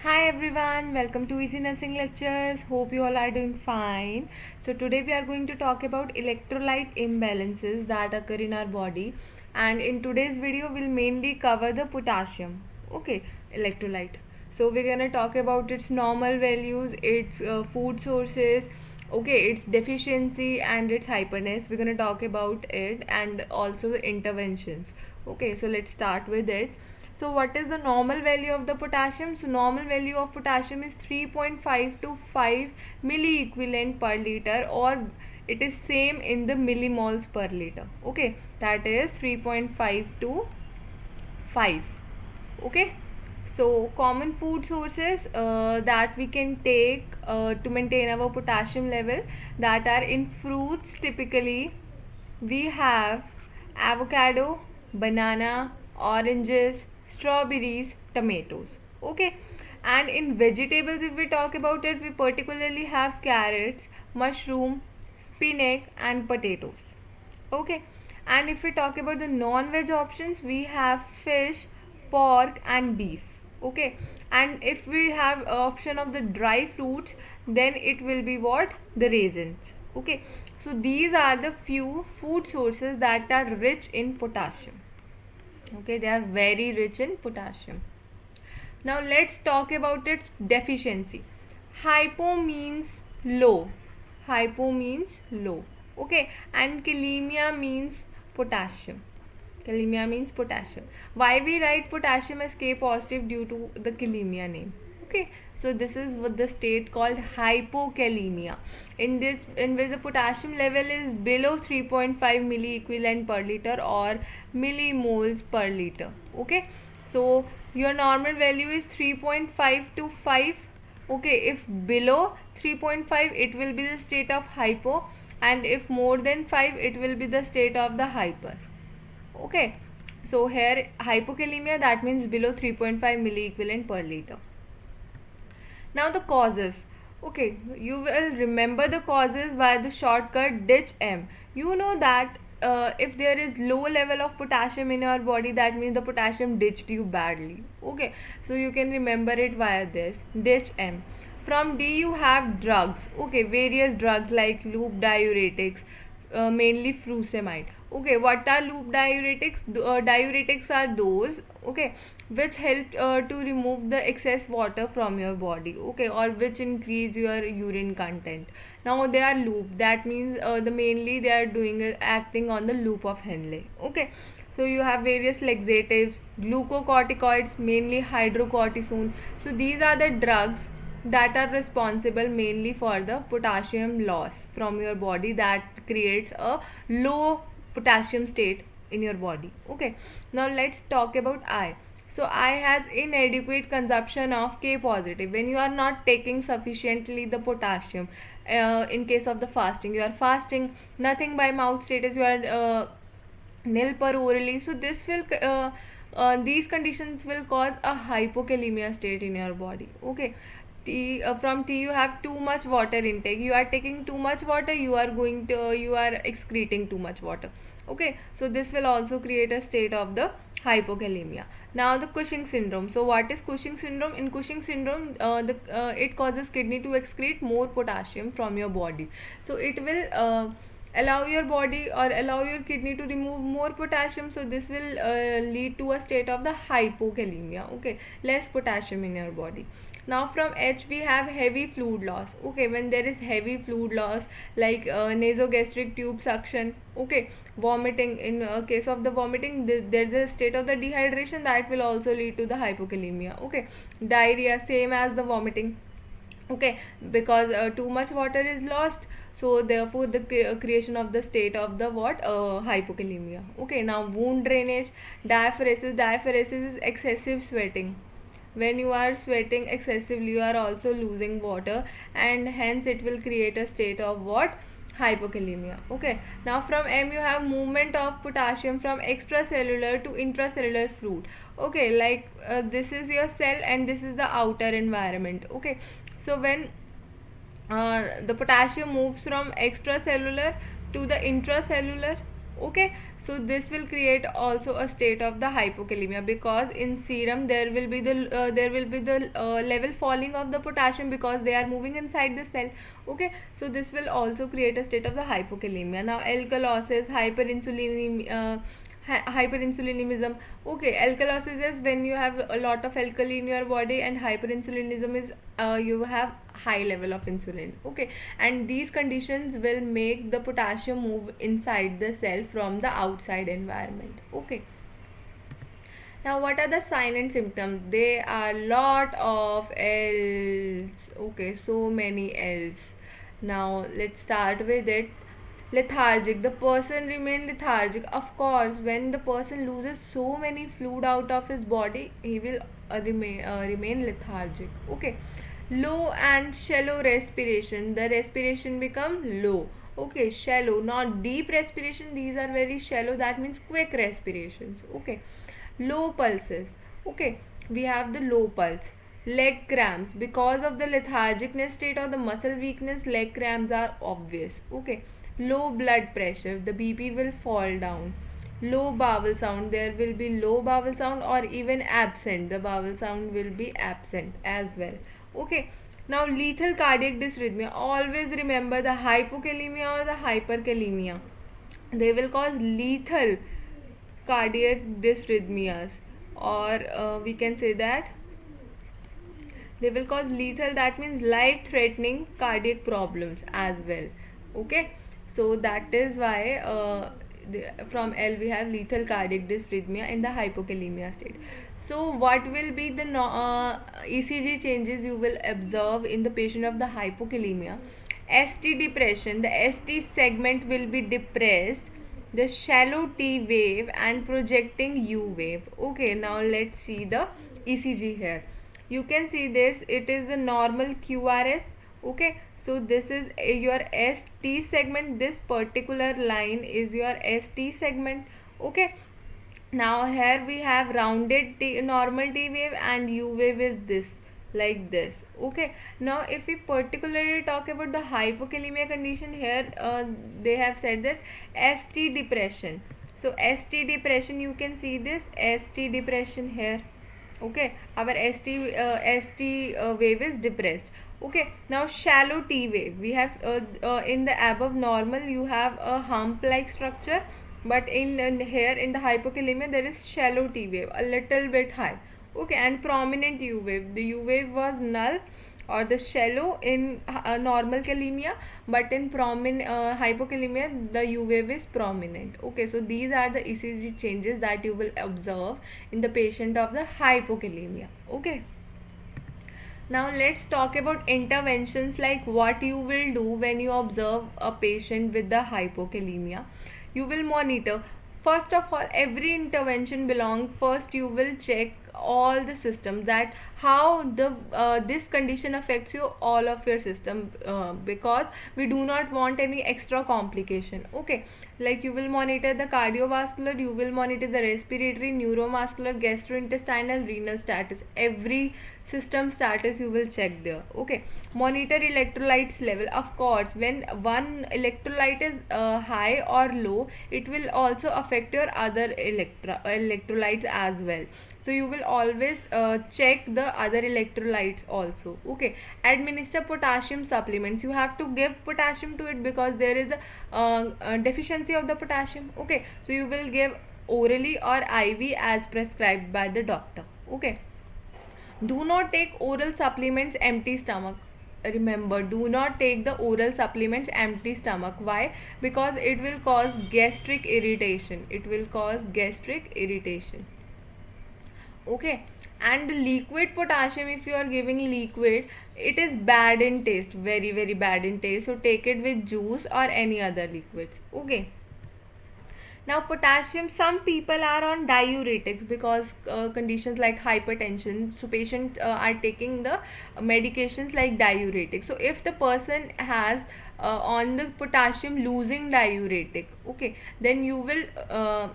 Hi everyone, welcome to Easy Nursing Lectures. Hope you all are doing fine. So today we are going to talk about electrolyte imbalances that occur in our body, and in today's video we'll mainly cover the potassium. Okay, electrolyte. So we're going to talk about its normal values, its food sources, okay, its deficiency and its hyperness. We're going to talk about it and also the interventions. Okay, so let's start with it. So what is the normal value of the potassium? So normal value of potassium is 3.5 to 5 milliequivalent per liter, or it is same in the millimoles per liter. Okay, that is 3.5 to 5. Okay, so common food sources that we can take to maintain our potassium level, that are in fruits. Typically we have avocado, banana, oranges, strawberries, tomatoes. Okay, and in vegetables, if we talk about it, we particularly have carrots, mushroom, spinach and potatoes. Okay, and if we talk about the non-veg options, we have fish, pork and beef. Okay, and if we have option of the dry fruits, then it will be what? The raisins. Okay, so these are the few food sources that are rich in potassium. Okay, they are very rich in potassium. Now let's talk about its deficiency. Hypo means low. Hypo means low. Okay, and kalemia means potassium. Kalemia means potassium. Why we write potassium as K positive? Due to the kalemia name. Okay, so this is what the state called hypokalemia. In which the potassium level is below 3.5 milliequivalent per liter or millimoles per liter. Okay, so your normal value is 3.5 to 5. Okay, if below 3.5 it will be the state of hypo, and if more than 5 it will be the state of the hyper. Okay, so here hypokalemia, that means below 3.5 milliequivalent per liter. Now the causes. Okay, you will remember the causes by the shortcut DICH-M. You know that if there is low level of potassium in your body, that means the potassium ditched you badly. Okay, so you can remember it via this DICH-M. From D you have drugs. Okay, various drugs like loop diuretics, mainly furosemide. Okay, what are loop diuretics? Diuretics are those, okay, which help to remove the excess water from your body, okay, or which increase your urine content. Now they are loop, that means the mainly they are doing acting on the loop of Henle. Okay, so you have various laxatives, glucocorticoids, mainly hydrocortisone. So these are the drugs that are responsible mainly for the potassium loss from your body, that creates a low potassium state in your body. Okay, now let's talk about eye. So eye has inadequate consumption of K positive when you are not taking sufficiently the potassium. In case of the fasting, you are fasting, nothing by mouth status, you are nil per orally. So this will these conditions will cause a hypokalemia state in your body. Okay, from T you have too much water intake. You are taking too much water, you are excreting too much water. Okay, so this will also create a state of the hypokalemia. Now the Cushing syndrome. So what is Cushing syndrome? In Cushing syndrome, it causes kidney to excrete more potassium from your body. So it will allow your body or allow your kidney to remove more potassium. So this will lead to a state of the hypokalemia. Okay, less potassium in your body. Now from H we have heavy fluid loss. Okay, when there is heavy fluid loss, like nasogastric tube suction, okay, vomiting. In case of the vomiting, there's a state of the dehydration that will also lead to the hypokalemia. Okay, diarrhea, same as the vomiting. Okay, because too much water is lost, so therefore the creation of the state of the what, hypokalemia. Okay, now wound drainage. Diaphoresis is excessive sweating. When you are sweating excessively, you are also losing water, and hence it will create a state of what, hypokalemia. Okay, now from M you have movement of potassium from extracellular to intracellular fluid. Okay, like this is your cell and this is the outer environment. Okay, so when the potassium moves from extracellular to the intracellular, Okay, so this will create also a state of the hypokalemia, because in serum there will be the level falling of the potassium because they are moving inside the cell. Okay, so this will also create a state of the hypokalemia. Now alkalosis, hyperinsulinism. Okay, alkalosis is when you have a lot of alkali in your body, and hyperinsulinism is you have high level of insulin. Okay, and these conditions will make the potassium move inside the cell from the outside environment. Okay, now what are the sign and symptoms? They are lot of L's. Okay, so many L's. Now let's start with it. Lethargic. The person remain lethargic. Of course, when the person loses so many fluid out of his body, he will remain lethargic. Okay, low and shallow respiration. The respiration become low. Okay, shallow, not deep respiration. These are very shallow. That means quick respirations. Okay, low pulses. Okay, we have the low pulse. Leg cramps, because of the lethargicness state or the muscle weakness, leg cramps are obvious. Okay, low blood pressure, the BP will fall down. Low bowel sound, there will be low bowel sound or even absent. The bowel sound will be absent as well. Okay, now lethal cardiac dysrhythmia. Always remember the hypokalemia or the hyperkalemia, they will cause lethal cardiac dysrhythmias, or we can say that they will cause lethal, that means life threatening cardiac problems as well. Okay, so that is why from L we have lethal cardiac dysrhythmia in the hypokalemia state. So what will be the ECG changes you will observe in the patient of the hypokalemia? ST depression, the ST segment will be depressed, the shallow T wave and projecting U wave. Okay, now let's see the ECG here. You can see this, it is the normal QRS. Okay, so this is your ST segment, this particular line is your ST segment. Okay, now here we have rounded normal T wave, and U wave is this, like this. Okay, now if we particularly talk about the hypokalemia condition, here they have said that ST depression. So ST depression, you can see this ST depression here. Okay, our ST wave is depressed. Okay, now shallow T wave, we have in the above normal you have a hump like structure, but in here in the hypokalemia there is shallow T wave, a little bit high. Okay, and prominent U wave, the U wave was null or the shallow in normal kalemia, but in hypokalemia the U wave is prominent. Okay, so these are the ECG changes that you will observe in the patient of the hypokalemia. Okay, now let's talk about interventions, like what you will do when you observe a patient with the hypokalemia. You will monitor. First of all, every intervention belong, first you will check all the systems, that how the this condition affects you all of your system, because we do not want any extra complication. Okay, like you will monitor the cardiovascular, you will monitor the respiratory, neuromuscular, gastrointestinal, renal status, every system status you will check there. Okay, monitor electrolytes level. Of course, when one electrolyte is high or low, it will also affect your other electrolytes as well, so you will always check the other electrolytes also. Okay, administer potassium supplements, you have to give potassium to it because there is a deficiency of the potassium. Okay, so you will give orally or IV as prescribed by the doctor. Okay, do not take oral supplements empty stomach. Remember, do not take the oral supplements empty stomach. Why? Because it will cause gastric irritation, it will cause gastric irritation. Okay, and the liquid potassium, if you are giving liquid, it is bad in taste, very very bad in taste, so take it with juice or any other liquids. Okay, now potassium, some people are on diuretics because conditions like hypertension, so patients are taking the medications like diuretics. So if the person has on the potassium losing diuretic, okay, then you will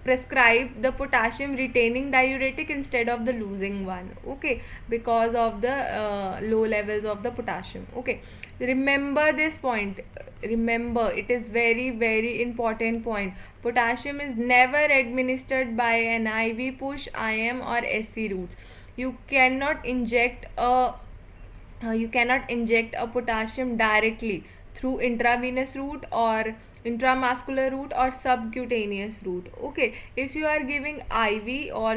prescribe the potassium retaining diuretic instead of the losing one, okay, because of the low levels of the potassium. Okay, remember this point, remember, it is very very important point. Potassium is never administered by an IV push, IM or SC routes. You cannot inject a potassium directly through intravenous route or intramuscular route or subcutaneous route. Okay, if you are giving IV or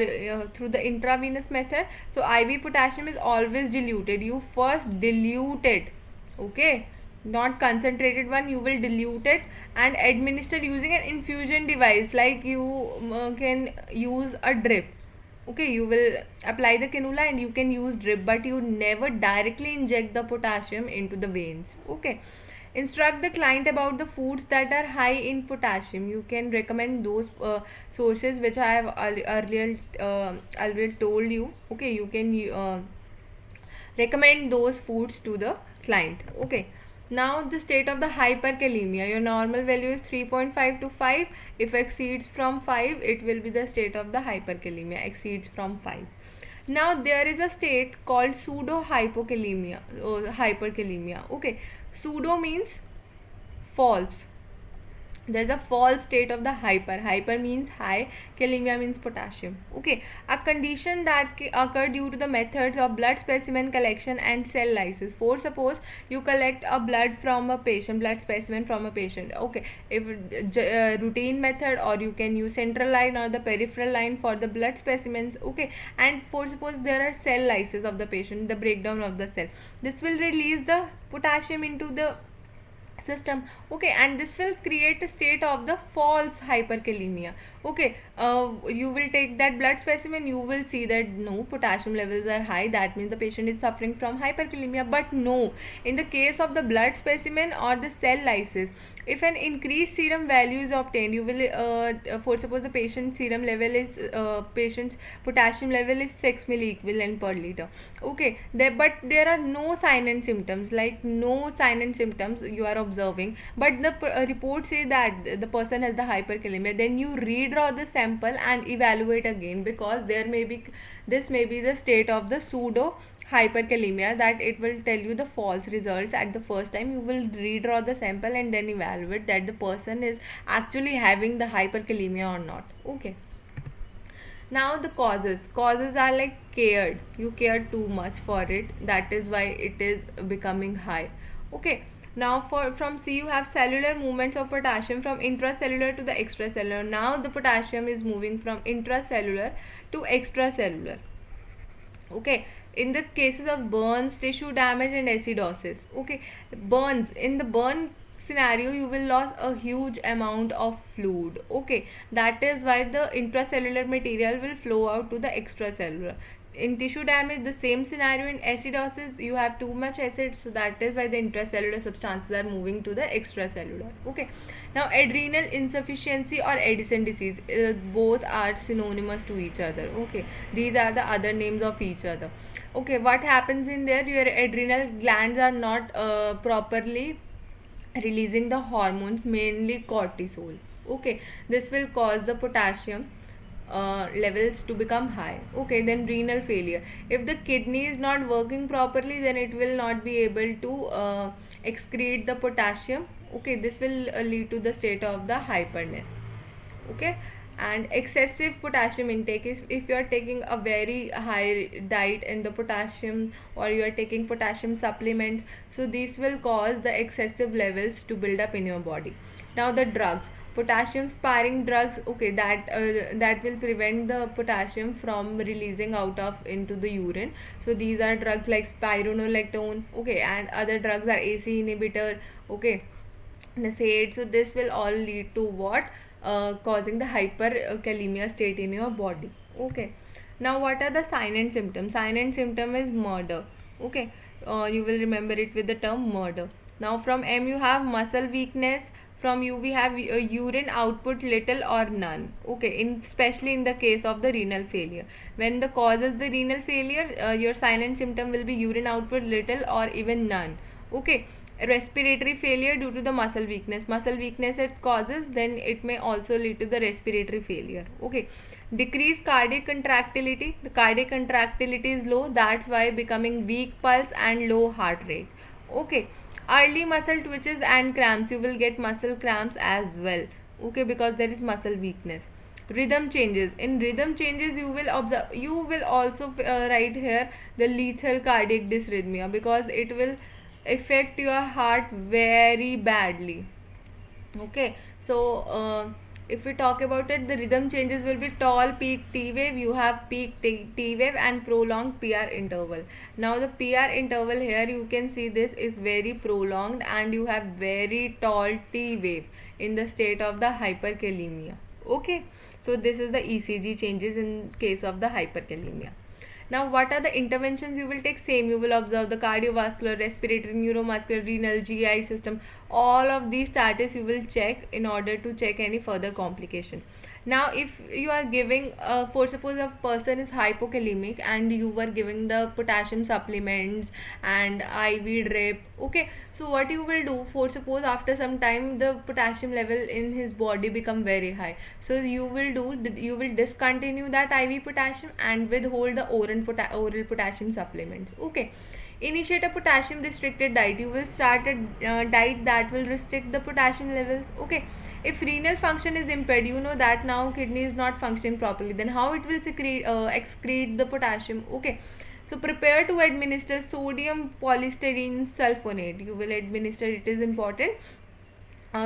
through the intravenous method, so IV potassium is always diluted. You first dilute it, okay, not concentrated one. You will dilute it and administer using an infusion device, like you can use a drip. Okay, you will apply the cannula and you can use drip, but you never directly inject the potassium into the veins. Okay, instruct the client about the foods that are high in potassium. You can recommend those sources which I have earlier told you. Okay, you can recommend those foods to the client. Okay, now the state of the hyperkalemia. Your normal value is 3.5 to 5. If exceeds from 5, it will be the state of the hyperkalemia, exceeds from 5. Now there is a state called pseudo hypokalemia or hyperkalemia. Okay, pseudo means false. There's a false state of the hyper means high, kalemia means potassium. Okay, a condition that occur due to the methods of blood specimen collection and cell lysis. For suppose you collect a blood specimen from a patient. Okay, if routine method, or you can use central line or the peripheral line for the blood specimens. Okay, and for suppose there are cell lysis of the patient, the breakdown of the cell, this will release the potassium into the system. Okay, and this will create a state of the false hyperkalemia. Okay, you will take that blood specimen, you will see that no, potassium levels are high, that means the patient is suffering from hyperkalemia. But no, in the case of the blood specimen or the cell lysis, if an increased serum value is obtained, you will for suppose the patient's serum level is patient's potassium level is 6 milliequivalent per liter. Okay, but there are no sign and symptoms, like no sign and symptoms you are observing, but the report says that the person has the hyperkalemia. Then you redraw the sample and evaluate again, because this may be the state of the pseudo hyperkalemia, that it will tell you the false results at the first time. You will redraw the sample and then evaluate that the person is actually having the hyperkalemia or not. Okay, now the causes are like cared, you care too much for it, that is why it is becoming high. Okay, now from C you have cellular movements of potassium from intracellular to the extracellular. Now the potassium is moving from intracellular to extracellular. Okay, in the cases of burns, tissue damage and acidosis. Okay, burns, in the burn scenario you will lose a huge amount of fluid. Okay, that is why the intracellular material will flow out to the extracellular. In tissue damage, the same scenario. In acidosis, you have too much acid, so that is why the intracellular substances are moving to the extracellular. Okay, now adrenal insufficiency or Addison disease, both are synonymous to each other. Okay, these are the other names of each other. Okay, what happens in there, your adrenal glands are not properly releasing the hormones, mainly cortisol. Okay, this will cause the potassium levels to become high. Okay, then renal failure, if the kidney is not working properly, then it will not be able to excrete the potassium. Okay, this will lead to the state of the hyperness. Okay, and excessive potassium intake is if you are taking a very high diet in the potassium, or you are taking potassium supplements, so these will cause the excessive levels to build up in your body. Now the drugs, potassium sparing drugs. Okay, that will prevent the potassium from releasing out of into the urine. So these are drugs like spironolactone. Okay, and other drugs are AC inhibitor. Okay, NSAID. So this will all lead to what, causing the hyperkalemia state in your body. Okay, now what are the sign and symptoms? Sign and symptom is murder. Okay, you will remember it with the term murder. Now from M you have muscle weakness. From U we have urine output little or none. Okay, especially in the case of the renal failure, when the causes the renal failure, your silent symptom will be urine output little or even none. Okay, respiratory failure due to the muscle weakness it causes, then it may also lead to the respiratory failure. Okay, decreased cardiac contractility, the cardiac contractility is low, that's why becoming weak pulse and low heart rate. Okay, early muscle twitches and cramps, you will get muscle cramps as well. Okay, because there is muscle weakness. Rhythm changes, in rhythm changes you will observe, you will also write here the lethal cardiac dysrhythmia, because it will affect your heart very badly. Okay, so if we talk about it, the rhythm changes will be tall peak T wave, you have peak T wave and prolonged PR interval. Now the PR interval here, you can see this is very prolonged and you have very tall T wave in the state of the hyperkalemia. Okay, so this is the ECG changes in case of the hyperkalemia. Now, what are the interventions you will take? Same, you will observe the cardiovascular, respiratory, neuromuscular, renal, GI system. All of these status you will check in order to check any further complication. Now, if you are giving, for suppose a person is hypokalemic and you were giving the potassium supplements and IV drip, okay, so what you will do, for suppose after some time the potassium level in his body become very high, so you will do, you will discontinue that IV potassium and withhold the oral potassium supplements. Okay, initiate a potassium restricted diet, you will start a diet that will restrict the potassium levels. Okay, if renal function is impaired, you know that now kidney is not functioning properly, then how it will excrete the potassium. Okay, so prepare to administer sodium polystyrene sulfonate, you will administer, it is important,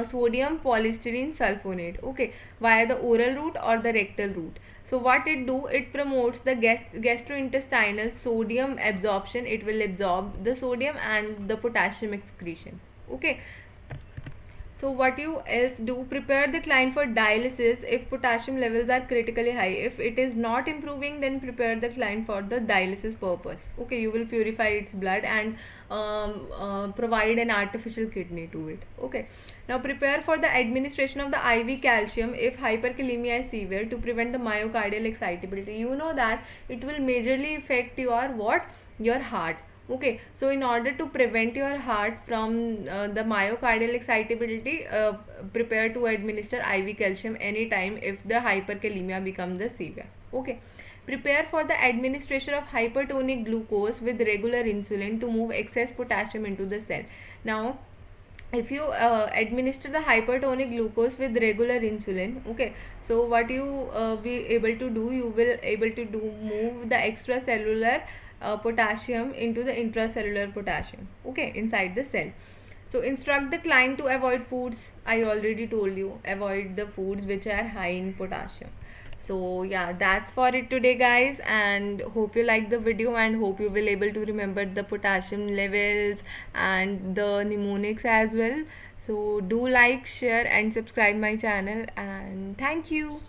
sodium polystyrene sulfonate, okay, via the oral route or the rectal route. So what it do, it promotes the gastrointestinal sodium absorption, it will absorb the sodium and the potassium excretion. Okay, so what you else do, prepare the client for dialysis if potassium levels are critically high. If it is not improving, then prepare the client for the dialysis purpose. Okay, you will purify its blood and provide an artificial kidney to it. Okay, now prepare for the administration of the IV calcium if hyperkalemia is severe to prevent the myocardial excitability. You know that it will majorly affect your what? Your heart. Okay, so in order to prevent your heart from the myocardial excitability, prepare to administer IV calcium anytime if the hyperkalemia becomes the severe. Okay, prepare for the administration of hypertonic glucose with regular insulin to move excess potassium into the cell. Now, if you administer the hypertonic glucose with regular insulin, okay, so what you be able to do, you will able to do move the extracellular potassium into the intracellular potassium, okay, inside the cell. So instruct the client to avoid foods, I already told you, avoid the foods which are high in potassium. So yeah, that's for it today guys, and hope you like the video and hope you will able to remember the potassium levels and the mnemonics as well. So do like, share and subscribe my channel, and thank you.